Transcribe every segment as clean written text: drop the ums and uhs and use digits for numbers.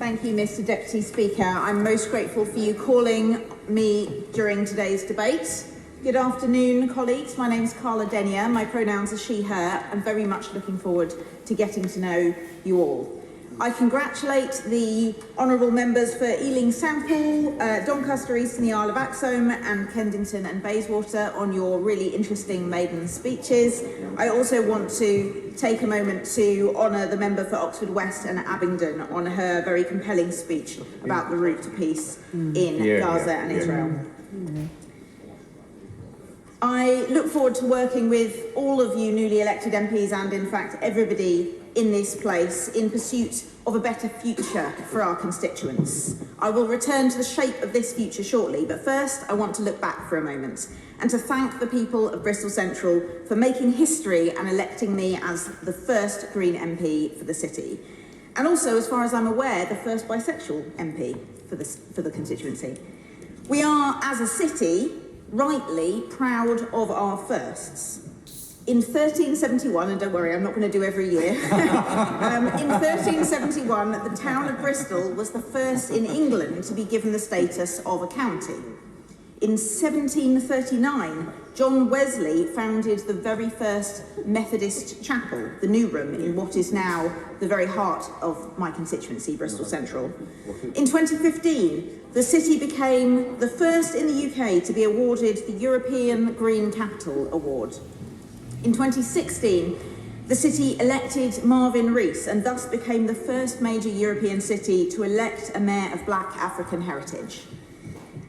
Thank you, Mr. Deputy Speaker. I'm most grateful for you calling me during today's debate. Good afternoon, colleagues. My name is Carla Denyer. My pronouns are she, her. I'm very much looking forward to getting to know you all. I congratulate the honourable members for Ealing Southall, Doncaster East and the Isle of Axholme, and Kensington and Bayswater on your really interesting maiden speeches. I also want to take a moment to honour the member for Oxford West and Abingdon on her very compelling speech about the route to peace in Gaza and Israel. I look forward to working with all of you newly elected MPs and, in fact, everybody in this place in pursuit of a better future for our constituents. I will return to the shape of this future shortly, but first I want to look back for a moment and to thank the people of Bristol Central for making history and electing me as the first Green MP for the city. And also, as far as I'm aware, the first bisexual MP for the constituency. We are, as a city, rightly proud of our firsts. In 1371, and don't worry, I'm not going to do every year, in 1371, the town of Bristol was the first in England to be given the status of a county. In 1739, John Wesley founded the very first Methodist chapel, the New Room, in what is now the very heart of my constituency, Bristol Central. In 2015, the city became the first in the UK to be awarded the European Green Capital Award. In 2016, the city elected Marvin Rees and thus became the first major European city to elect a mayor of black African heritage.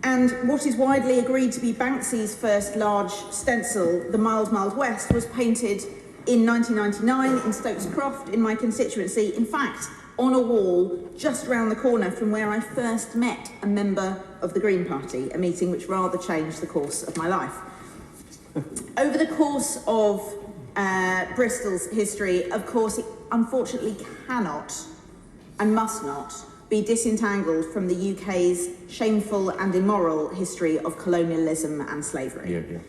And what is widely agreed to be Banksy's first large stencil, The Mild, Mild West, was painted in 1999 in Stokes Croft in my constituency, in fact, on a wall just round the corner from where I first met a member of the Green Party, a meeting which rather changed the course of my life. Over the course of Bristol's history, of course, it unfortunately cannot and must not be disentangled from the UK's shameful and immoral history of colonialism and slavery.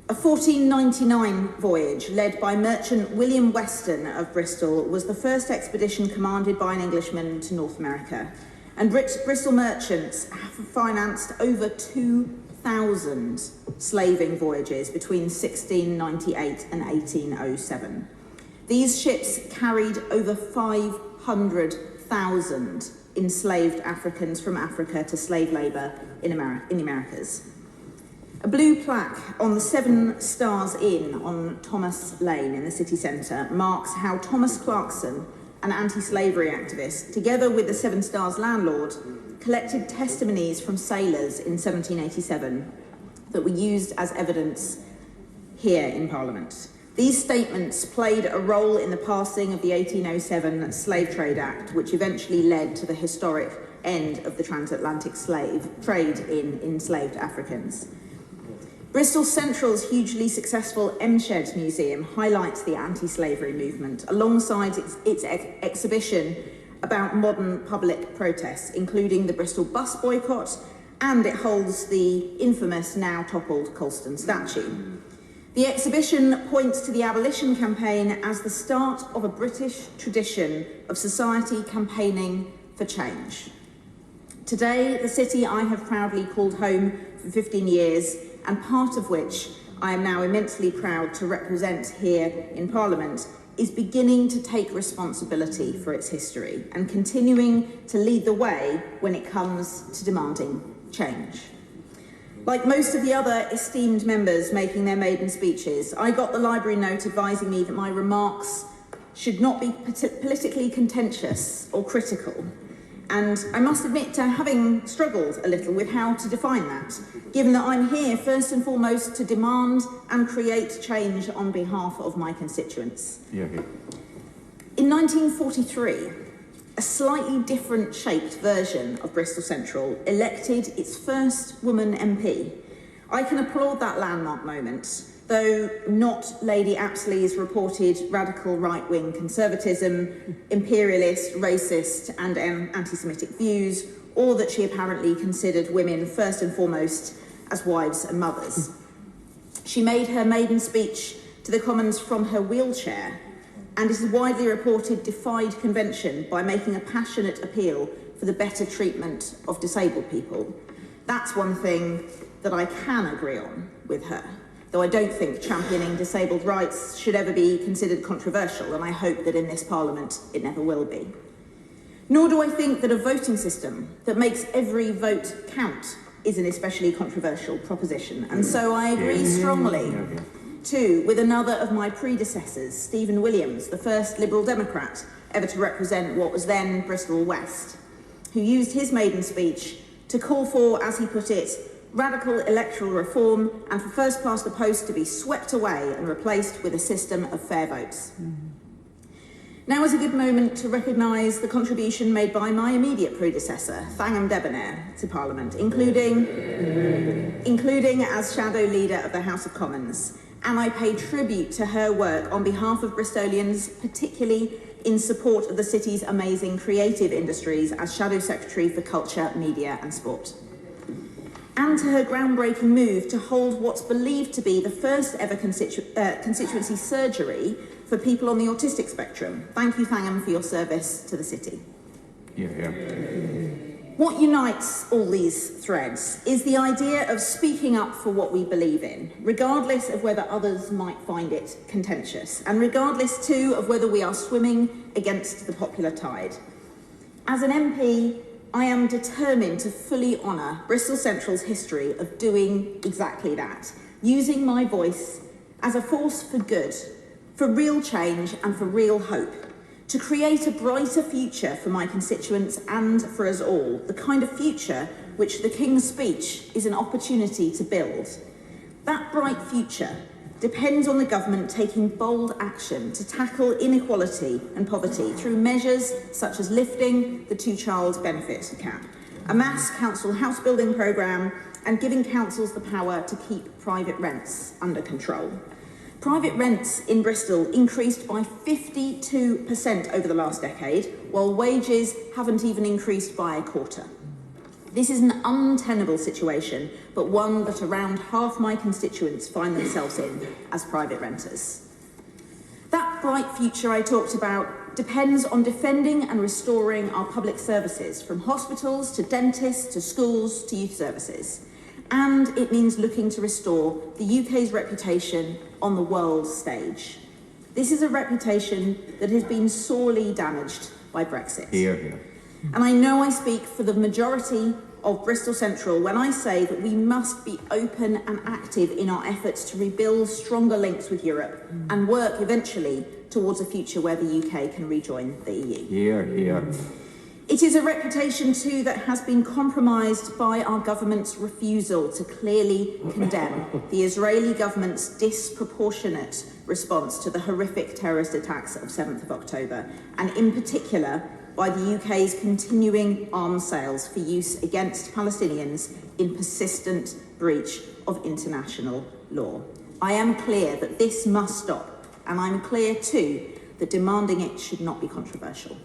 A 1499 voyage led by merchant William Weston of Bristol was the first expedition commanded by an Englishman to North America. And Bristol merchants have financed over 2,000 slaving voyages between 1698 and 1807. These ships carried over 500,000 enslaved Africans from Africa to slave labour in the Americas. A blue plaque on the 7 Stars Inn on Thomas Lane in the city centre marks how Thomas Clarkson, an anti-slavery activist, together with the 7 Stars landlord, collected testimonies from sailors in 1787 that were used as evidence here in Parliament. These statements played a role in the passing of the 1807 Slave Trade Act, which eventually led to the historic end of the transatlantic slave trade in enslaved Africans. Bristol Central's hugely successful M-Shed Museum highlights the anti-slavery movement alongside its exhibition about modern public protests, including the Bristol bus boycott, and it holds the infamous, now toppled Colston statue. The exhibition points to the abolition campaign as the start of a British tradition of society campaigning for change. Today, the city I have proudly called home for 15 years, and part of which I am now immensely proud to represent here in Parliament, is beginning to take responsibility for its history and continuing to lead the way when it comes to demanding change. Like most of the other esteemed members making their maiden speeches, I got the library note advising me that my remarks should not be politically contentious or critical. And I must admit to having struggled a little with how to define that, given that I'm here first and foremost to demand and create change on behalf of my constituents. In 1943, a slightly different shaped version of Bristol Central elected its first woman MP. I can applaud that landmark moment, though not Lady Apsley's reported radical right-wing conservatism, imperialist, racist and anti-Semitic views, or that she apparently considered women first and foremost as wives and mothers. She made her maiden speech to the Commons from her wheelchair, and it is widely reported defied convention by making a passionate appeal for the better treatment of disabled people. That's one thing that I can agree on with her, though I don't think championing disabled rights should ever be considered controversial, and I hope that in this Parliament it never will be. Nor do I think that a voting system that makes every vote count is an especially controversial proposition, and so I agree strongly too with another of my predecessors, Stephen Williams, the first Liberal Democrat ever to represent what was then Bristol West, who used his maiden speech to call for, as he put it, radical electoral reform and for first past the post to be swept away and replaced with a system of fair votes. Now is a good moment to recognise the contribution made by my immediate predecessor, Thangam Debonair, to Parliament, including as Shadow Leader of the House of Commons, and I pay tribute to her work on behalf of Bristolians, particularly in support of the city's amazing creative industries as Shadow Secretary for Culture, Media and Sport. And to her groundbreaking move to hold what's believed to be the first ever constituency surgery for people on the autistic spectrum. Thank you, Thangam, for your service to the city. What unites all these threads is the idea of speaking up for what we believe in, regardless of whether others might find it contentious, and regardless too of whether we are swimming against the popular tide. As an MP, I am determined to fully honour Bristol Central's history of doing exactly that, using my voice as a force for good, for real change and for real hope, to create a brighter future for my constituents and for us all, the kind of future which the King's speech is an opportunity to build. That bright future depends on the government taking bold action to tackle inequality and poverty through measures such as lifting the two-child benefit cap, a mass council house building programme, and giving councils the power to keep private rents under control. Private rents in Bristol increased by 52% over the last decade, while wages haven't even increased by a quarter. This is an untenable situation, but one that around half my constituents find themselves in as private renters. That bright future I talked about depends on defending and restoring our public services, from hospitals to dentists to schools to youth services. And it means looking to restore the UK's reputation on the world stage. This is a reputation that has been sorely damaged by Brexit. And I know I speak for the majority of Bristol Central when I say that we must be open and active in our efforts to rebuild stronger links with Europe and work eventually towards a future where the UK can rejoin the EU. It is a reputation too that has been compromised by our government's refusal to clearly condemn the Israeli government's disproportionate response to the horrific terrorist attacks of 7th of October, and in particular by the UK's continuing arms sales for use against Palestinians in persistent breach of international law. I am clear that this must stop, and I'm clear too that demanding it should not be controversial.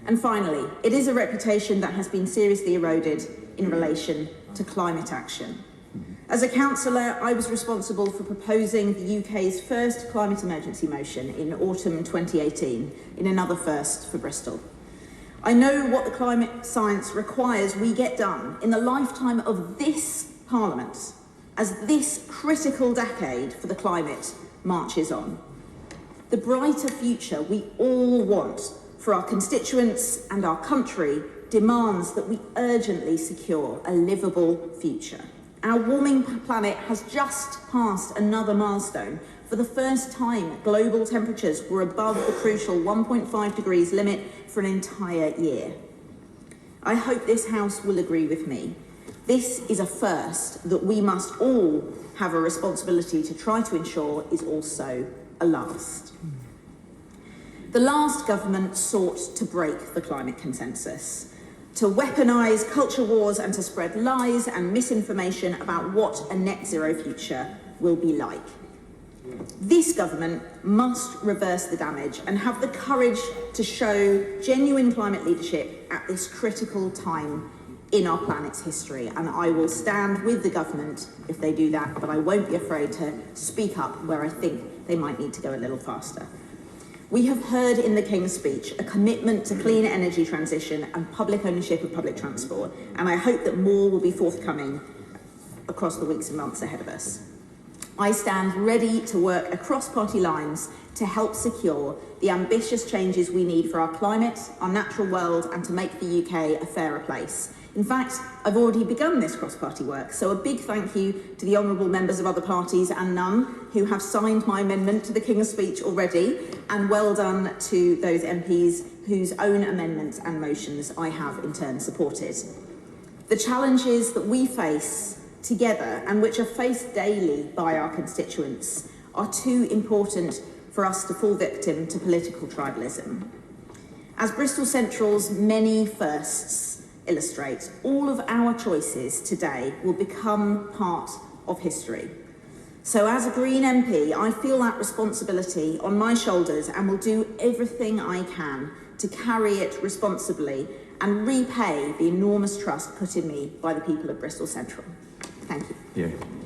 And finally, it is a reputation that has been seriously eroded in relation to climate action. As a councillor, I was responsible for proposing the UK's first climate emergency motion in autumn 2018, in another first for Bristol. I know what the climate science requires we get done in the lifetime of this Parliament, as this critical decade for the climate marches on. The brighter future we all want for our constituents and our country demands that we urgently secure a livable future. Our warming planet has just passed another milestone. For the first time, global temperatures were above the crucial 1.5 degrees limit for an entire year. I hope this House will agree with me. This is a first that we must all have a responsibility to try to ensure is also a last. The last government sought to break the climate consensus, to weaponise culture wars and to spread lies and misinformation about what a net zero future will be like. This government must reverse the damage and have the courage to show genuine climate leadership at this critical time in our planet's history. And I will stand with the government if they do that, but I won't be afraid to speak up where I think they might need to go a little faster. We have heard in the King's Speech a commitment to clean energy transition and public ownership of public transport, and I hope that more will be forthcoming across the weeks and months ahead of us. I stand ready to work across party lines to help secure the ambitious changes we need for our climate, our natural world, and to make the UK a fairer place. In fact, I've already begun this cross-party work, so a big thank you to the honourable members of other parties and none who have signed my amendment to the King's Speech already, and well done to those MPs whose own amendments and motions I have in turn supported. The challenges that we face together, and which are faced daily by our constituents, are too important for us to fall victim to political tribalism. As Bristol Central's many firsts illustrate, all of our choices today will become part of history. So as a Green MP, I feel that responsibility on my shoulders and will do everything I can to carry it responsibly and repay the enormous trust put in me by the people of Bristol Central. Thank you. Yeah.